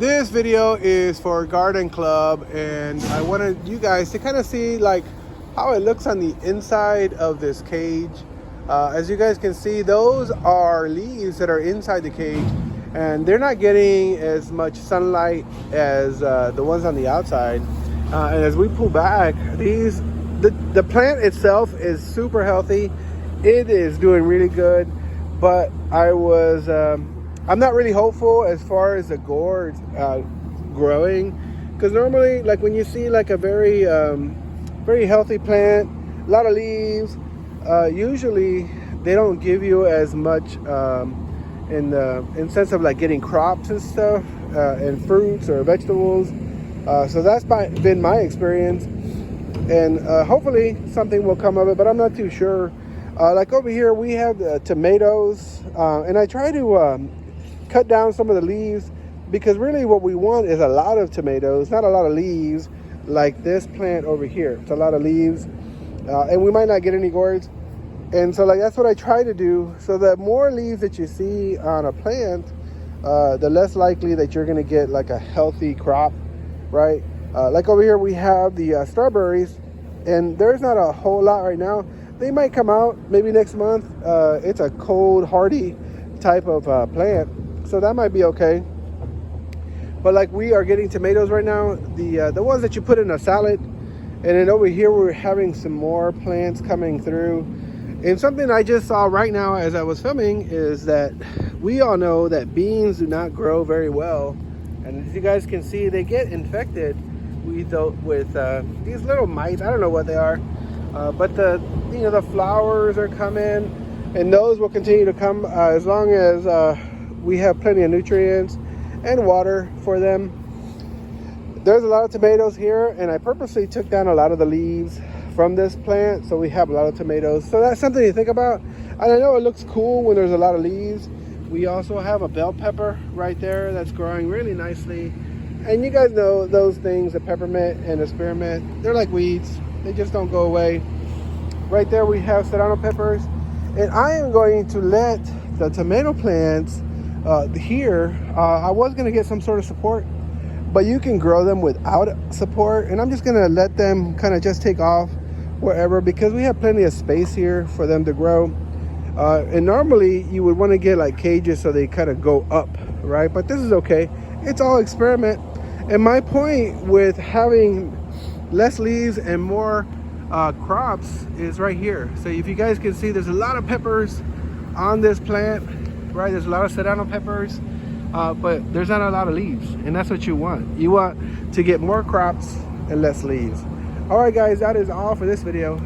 This video is for Garden Club, and I wanted you guys to kind of see like how it looks on the inside of this cage. As you guys can see, those are leaves that are inside the cage, and they're not getting as much sunlight as the ones on the outside. And as we pull back, the plant itself is super healthy. It is doing really good, but I'm not really hopeful as far as the gourds growing, because normally, like when you see like a very healthy plant, a lot of leaves, usually they don't give you as much in sense of like getting crops and stuff, and fruits or vegetables. So that's been my experience, and hopefully something will come of it, but I'm not too sure. Like over here we have tomatoes, and I try to cut down some of the leaves, because really what we want is a lot of tomatoes, not a lot of leaves like this plant over here. It's a lot of leaves, and we might not get any gourds. And so like that's what I try to do. So the more leaves that you see on a plant, the less likely that you're gonna get like a healthy crop, right? Like over here we have the strawberries, and there's not a whole lot right now. They might come out maybe next month. It's a cold hardy type of plant, so that might be okay. But like we are getting tomatoes right now, the ones that you put in a salad. And then over here we're having some more plants coming through. And something I just saw right now as I was filming is that we all know that beans do not grow very well, and as you guys can see, they get infected with these little mites. I don't know what they are, but the flowers are coming, and those will continue to come as long as we have plenty of nutrients and water for them. There's a lot of tomatoes here, and I purposely took down a lot of the leaves from this plant, so we have a lot of tomatoes. So that's something to think about. And I know it looks cool when there's a lot of leaves. We also have a bell pepper right there that's growing really nicely. And you guys know those things, the peppermint and the spearmint, they're like weeds. They just don't go away. Right there we have serrano peppers. And I am going to let the tomato plants here, I was going to get some sort of support, but you can grow them without support. And I'm just going to let them kind of just take off wherever, because we have plenty of space here for them to grow. And normally you would want to get like cages so they kind of go up, right? But this is okay. It's all experiment. And my point with having less leaves and more crops is right here. So if you guys can see, there's a lot of peppers on this plant, right? There's a lot of serrano peppers, but there's not a lot of leaves, and that's what you want. You want to get more crops and less leaves. All right guys, that is all for this video.